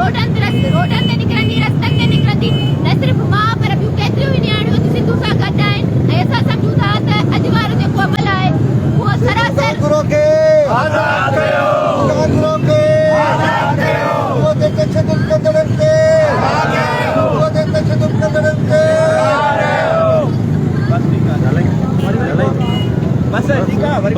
रोडनि ते निकिरंदी, रस्तनि ते निकिरंदी, न सिर्फ़ मां पर ॿियूं केतिरियूं ई नियाणियूं अॼु सिंधु सां गॾु आहिनि ऐं असां सम्झूं था त अॼु वारो जेको अमल आहे उहो सरासर बस ठीक है।